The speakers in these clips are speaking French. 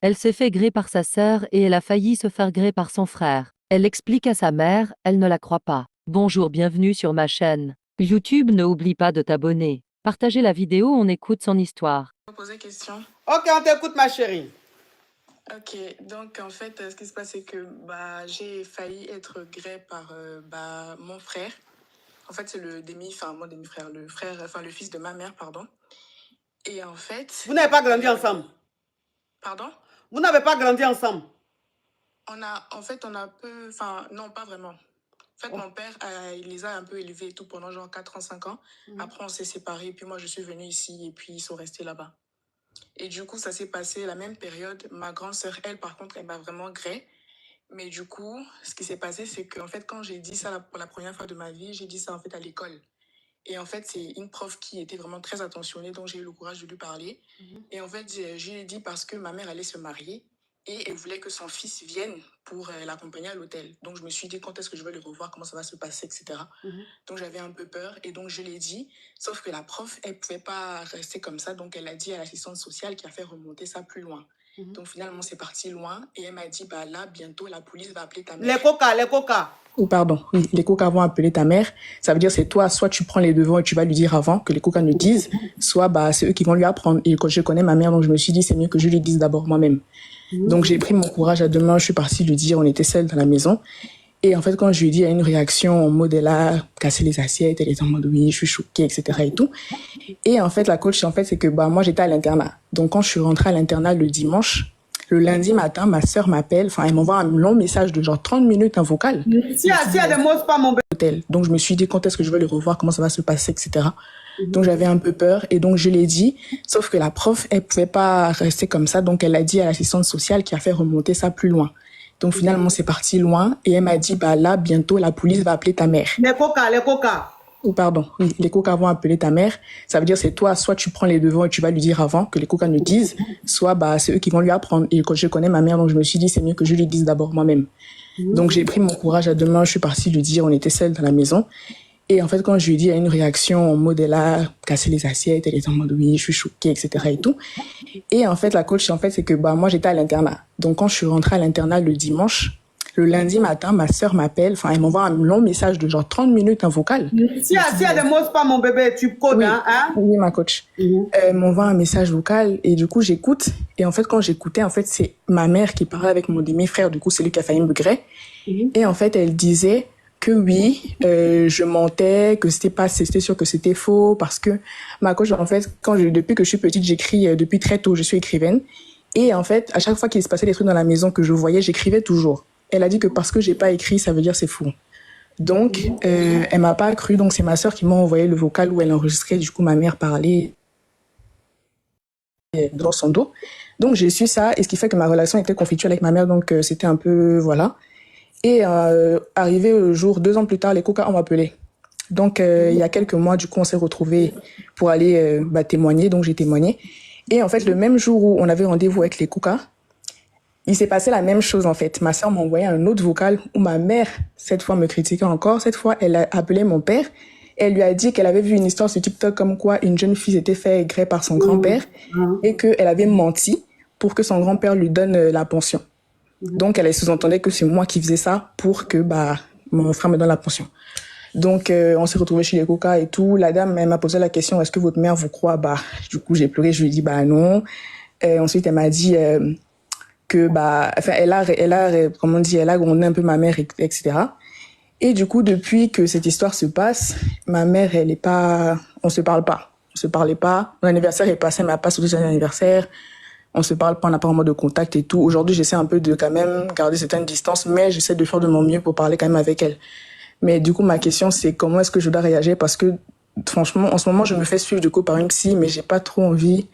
Elle s'est fait gré par sa sœur et elle a failli se faire gré par son frère. Elle explique à sa mère, elle ne la croit pas. Bonjour, bienvenue sur ma chaîne YouTube, ne oublie pas de t'abonner. Partagez la vidéo, on écoute son histoire. Poser question. Ok, on t'écoute, ma chérie. Ok, donc en fait, ce qui se passe, c'est que j'ai failli être gré par mon frère. En fait, c'est le mon demi-frère, le frère, enfin le fils de ma mère, pardon. Et en fait... Vous n'avez pas grandi ensemble? Pardon? Vous n'avez pas grandi ensemble? On a peu... Enfin, non, pas vraiment. En fait, mon père, il les a un peu élevés et tout pendant genre 4 ans, 5 ans. Après, on s'est séparés, puis moi, je suis venue ici et puis ils sont restés là-bas. Et du coup, ça s'est passé la même période. Ma grande sœur, elle, par contre, elle m'a vraiment gré. Mais du coup, ce qui s'est passé, c'est qu'en fait, quand j'ai dit ça pour la première fois de ma vie, j'ai dit ça en fait à l'école. Et en fait, c'est une prof qui était vraiment très attentionnée, donc j'ai eu le courage de lui parler. Et en fait, je lui ai dit parce que ma mère allait se marier et elle voulait que son fils vienne pour l'accompagner à l'hôtel. Donc je me suis dit quand est-ce que je vais le revoir, comment ça va se passer, etc. Donc j'avais un peu peur et donc je l'ai dit. Sauf que la prof, elle pouvait pas rester comme ça, donc elle a dit à l'assistante sociale qui a fait remonter ça plus loin. Donc finalement, c'est parti loin et elle m'a dit, là, bientôt, la police va appeler ta mère. Les coca. Oh, pardon, oui, les coca vont appeler ta mère. Ça veut dire c'est toi, soit tu prends les devants et tu vas lui dire avant que les coca ne disent, soit c'est eux qui vont lui apprendre. Et quand je connais ma mère, donc je me suis dit c'est mieux que je lui dise d'abord moi-même. Donc j'ai pris mon courage à deux mains, je suis partie lui dire, on était seuls dans la maison. Et en fait, quand je lui ai dit, il y a une réaction en mode, elle a cassé les assiettes, elle était en mode, oui, je suis choquée, etc. et tout. Et en fait, la coach, en fait, c'est que moi, j'étais à l'internat. Donc quand je suis rentrée à l'internat le dimanche, le lundi matin, ma sœur m'appelle, elle m'envoie un long message de genre 30 minutes en vocal. Si elle ne montre pas mon bébé. Donc je me suis dit, quand est-ce que je vais le revoir, comment ça va se passer, etc. Donc j'avais un peu peur et donc je l'ai dit, sauf que la prof, elle pouvait pas rester comme ça, donc elle a dit à l'assistante sociale qui a fait remonter ça plus loin. Donc finalement, c'est parti loin et elle m'a dit, là, bientôt, la police va appeler ta mère. Les coca. Oh, pardon, oui, les coca vont appeler ta mère. Ça veut dire c'est toi, soit tu prends les devants et tu vas lui dire avant que les coca ne disent, soit c'est eux qui vont lui apprendre. Et quand je connais ma mère, donc je me suis dit c'est mieux que je lui dise d'abord moi-même. Donc j'ai pris mon courage à deux mains, je suis partie lui dire, on était seuls dans la maison. Et en fait, quand je lui ai dit, il y a une réaction en mode, elle a cassé les assiettes, elle était en mode, oui, je suis choquée, etc. et tout. Et en fait, la coach, en fait, c'est que moi, j'étais à l'internat. Donc quand je suis rentrée à l'internat le dimanche, le lundi matin, ma sœur m'appelle, elle m'envoie un long message de genre 30 minutes en vocal. Si elle ne montre pas mon bébé, tu codes, oui, hein? Oui, ma coach. Elle m'envoie un message vocal et du coup, j'écoute. Et en fait, quand j'écoutais, en fait, c'est ma mère qui parlait avec mon demi-frère. Du coup, c'est lui qui a failli me gré. Et en fait, elle disait que oui, je mentais, que c'était sûr que c'était faux parce que ma coach, en fait, depuis que je suis petite, j'écris depuis très tôt, je suis écrivaine. Et en fait, à chaque fois qu'il se passait des trucs dans la maison que je voyais, j'écrivais toujours. Elle a dit que parce que j'ai pas écrit, ça veut dire c'est fou. Donc, elle m'a pas cru. Donc, c'est ma sœur qui m'a envoyé le vocal où elle enregistrait. Du coup, ma mère parlait dans son dos. Donc, j'ai su ça. Et ce qui fait que ma relation était conflictuelle avec ma mère. Donc, c'était un peu, voilà. Et arrivé le jour, 2 ans plus tard, les coca ont appelé. Donc, il y a quelques mois, du coup, on s'est retrouvés pour aller témoigner. Donc, j'ai témoigné. Et en fait, le même jour où on avait rendez-vous avec les coca, il s'est passé la même chose en fait. Ma sœur m'a envoyé un autre vocal où ma mère, cette fois, me critiquait encore. Cette fois, elle a appelé mon père. Elle lui a dit qu'elle avait vu une histoire sur TikTok comme quoi une jeune fille s'était fait gré par son grand-père et qu'elle avait menti pour que son grand-père lui donne la pension. Donc, elle sous-entendait que c'est moi qui faisais ça pour que mon frère me donne la pension. Donc, on s'est retrouvés chez les coca et tout. La dame, elle m'a posé la question, est-ce que votre mère vous croit? Du coup, j'ai pleuré, je lui ai dit, non. Ensuite, elle m'a dit... que elle a grondé un peu ma mère, etc. Et du coup, depuis que cette histoire se passe, ma mère, on se parle pas. On se parlait pas. Mon anniversaire est passé, elle m'a pas souhaité son anniversaire. On se parle pas, on n'a pas vraiment de contact et tout. Aujourd'hui, j'essaie un peu de quand même garder certaines distances, mais j'essaie de faire de mon mieux pour parler quand même avec elle. Mais du coup, ma question, c'est comment est-ce que je dois réagir? Parce que, franchement, en ce moment, je me fais suivre du coup par une psy, mais j'ai pas trop envie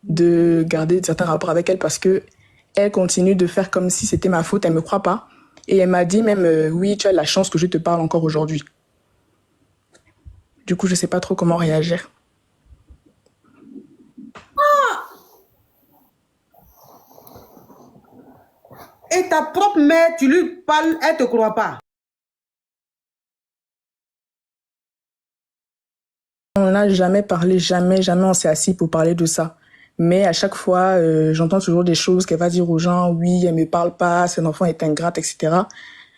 de garder certains rapports avec elle parce que elle continue de faire comme si c'était ma faute, elle me croit pas. Et elle m'a dit même, oui, tu as la chance que je te parle encore aujourd'hui. Du coup, je sais pas trop comment réagir. Et ta propre mère, tu lui parles, elle te croit pas. On n'a jamais parlé, jamais on s'est assis pour parler de ça. Mais à chaque fois, j'entends toujours des choses qu'elle va dire aux gens, oui, elle me parle pas, son enfant est ingrate, etc.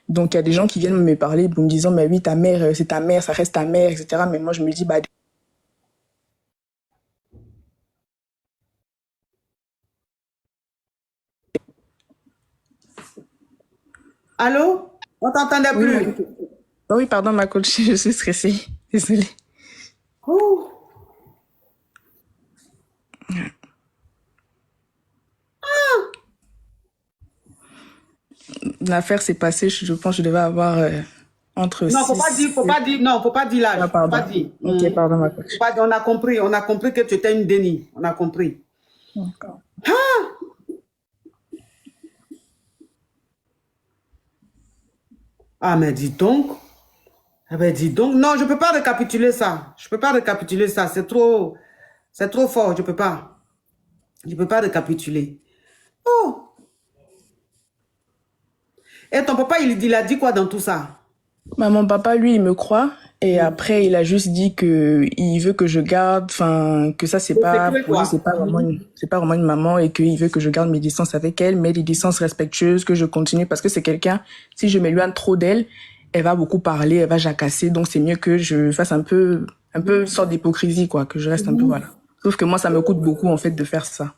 Donc, il y a des gens qui viennent me parler, me disant, mais oui, ta mère, c'est ta mère, ça reste ta mère, etc. Mais moi, je me dis, bah, Allô? On t'entendait oui, plus. oh oui, pardon, ma coach, je suis stressée. Désolée. Ouh. L'affaire s'est passée, je pense que je devais avoir entre Non, 6. non, faut pas dire l'âge, Ah, faut pas pardon. dire. Ok, pardon, ma coach. On a compris que tu étais une dénie, on a compris. D'accord. Ah, mais dis donc, non, je peux pas récapituler ça, c'est trop fort, je peux pas récapituler. Oh, et ton papa, il a dit quoi dans tout ça? Bah, mon papa, lui, il me croit. Et après, il a juste dit que il veut que je garde, enfin, que ça, c'est Le pas, secret, pour lui, quoi. c'est pas vraiment une maman et qu'il veut que je garde mes distances avec elle, mais des distances respectueuses, que je continue parce que c'est quelqu'un, si je m'éloigne trop d'elle, elle va beaucoup parler, elle va jacasser, donc c'est mieux que je fasse un peu une sorte d'hypocrisie, quoi, que je reste un peu, voilà. Sauf que moi, ça me coûte beaucoup, en fait, de faire ça.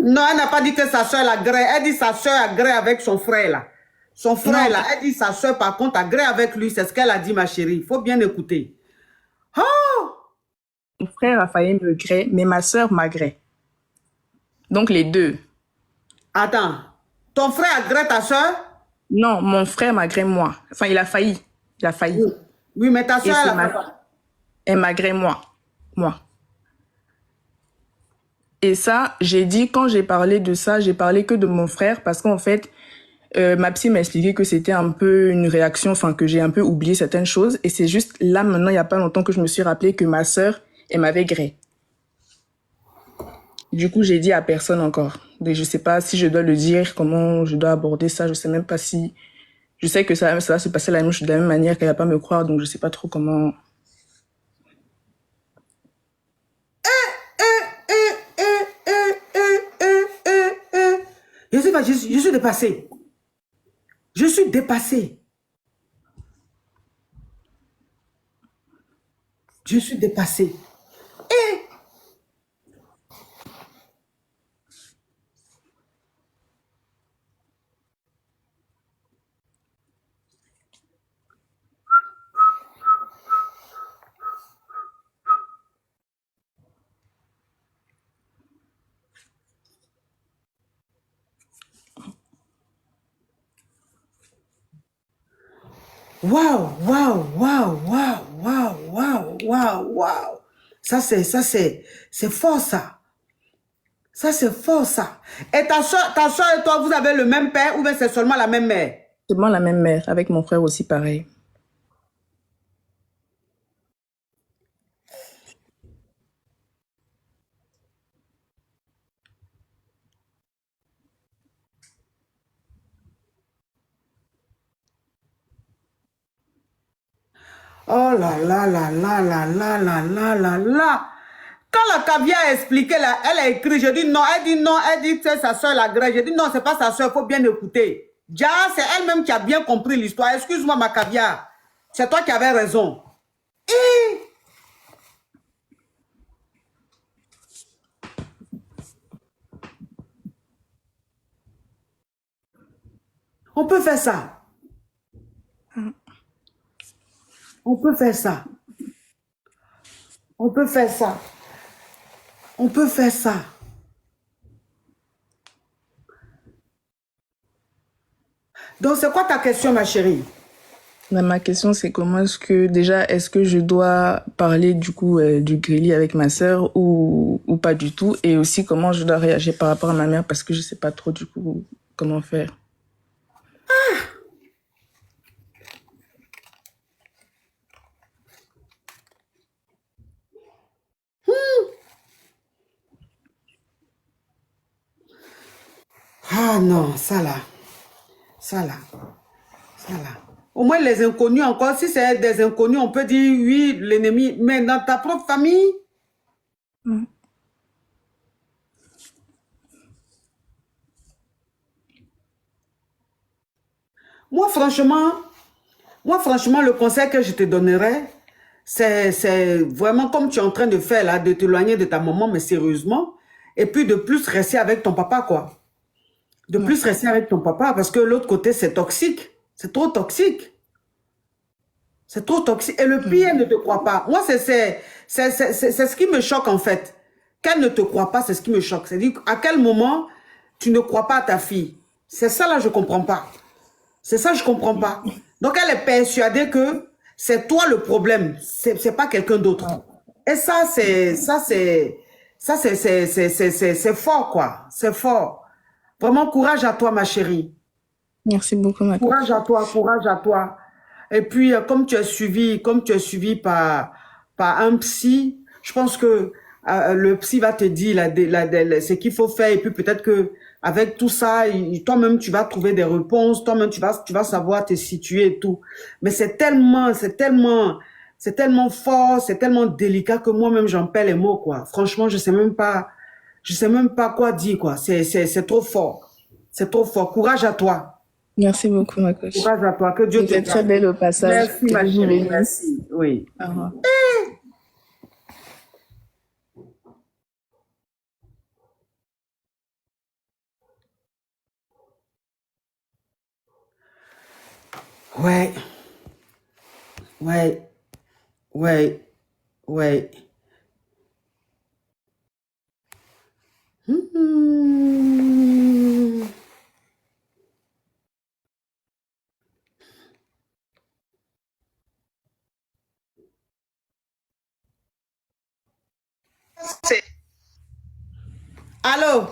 Non, elle n'a pas dit que sa soeur l'agrée. Elle dit sa soeur agrée avec son frère là. Son frère Non, là, elle dit sa soeur par contre agrée avec lui. C'est ce qu'elle a dit, ma chérie. Il faut bien écouter. Oh! mon frère a failli me gré, mais ma sœur m'agrée. Donc les deux. Attends. Ton frère agrée ta soeur? Non, mon frère m'agrée moi. Enfin, il a failli. Il a failli. Oui. Oui, mais ta Et soeur, c'est elle a fait ma... quoi? Elle m'agrée moi. Moi. Et ça, j'ai dit, quand j'ai parlé de ça, j'ai parlé que de mon frère parce qu'en fait, ma psy m'a expliqué que c'était un peu une réaction, enfin, que j'ai un peu oublié certaines choses. Et c'est juste là, maintenant, il n'y a pas longtemps que je me suis rappelé que ma sœur, elle m'avait gré. Du coup, j'ai dit à personne encore. Donc, je sais pas si je dois le dire, comment je dois aborder ça. Je sais même pas si... Je sais que ça va se passer de la même manière qu'elle va pas me croire, donc je sais pas trop comment... Je suis dépassée. Je suis dépassée. Je suis dépassée. Et waouh, waouh, waouh, waouh, waouh, waouh, waouh, waouh. C'est fort ça. Ça, c'est fort, ça. Et ta soeur et toi, vous avez le même père ou bien c'est seulement la même mère? C'est moi la même mère, avec mon frère aussi pareil. Oh là là là là là là là là là là. Quand la caviar a expliqué, là, elle a écrit, je dis non, elle dit que c'est sa soeur la grève. Je dis non, c'est pas sa soeur, il faut bien écouter. Déjà, c'est elle-même qui a bien compris l'histoire. Excuse-moi, ma caviar. C'est toi qui avais raison. Et on peut faire ça. On peut faire ça. On peut faire ça. On peut faire ça. Donc, c'est quoi ta question, ma chérie? Mais ma question, c'est comment est-ce que je dois parler du coup du grély avec ma sœur ou pas du tout, et aussi comment je dois réagir par rapport à ma mère parce que je sais pas trop du coup comment faire. Ah non, ça là. Ça là. Ça là. Au moins les inconnus encore, si c'est des inconnus, on peut dire oui, l'ennemi. Mais dans ta propre famille, Moi, franchement, le conseil que je te donnerais, c'est vraiment comme tu es en train de faire là, de t'éloigner de ta maman, mais sérieusement, et puis de plus rester avec ton papa, quoi. De Ouais. plus rester avec ton papa, parce que l'autre côté, c'est toxique. C'est trop toxique. C'est trop toxique. Et le pire, elle ne te croit pas. Moi, c'est ce qui me choque, en fait. Qu'elle ne te croit pas, c'est ce qui me choque. C'est-à-dire, à quel moment tu ne crois pas à ta fille? C'est ça, là, je ne comprends pas. C'est ça, je ne comprends pas. Donc, elle est persuadée que c'est toi le problème. C'est pas quelqu'un d'autre. Et c'est fort, quoi. C'est fort. Vraiment, courage à toi, ma chérie. Merci beaucoup, ma Courage coach. à toi, courage à toi. Et puis, comme tu es suivi par un psy, je pense que le psy va te dire ce qu'il faut faire. Et puis, peut-être que avec tout ça, toi-même, tu vas trouver des réponses. Toi-même, tu vas savoir te situer et tout. Mais c'est tellement fort, c'est tellement délicat que moi-même, j'en perds les mots, quoi. Franchement, je sais même pas quoi dire, quoi. C'est trop fort. C'est trop fort. Courage à toi. Merci beaucoup, ma coach. Courage à toi, que Dieu Vous te êtes très garde. belle au passage. Merci, Que ma Dieu vous chérie, bénisse. merci. Oui. Au revoir. Ouais, ouais, ouais, ouais. Hmm. Allô?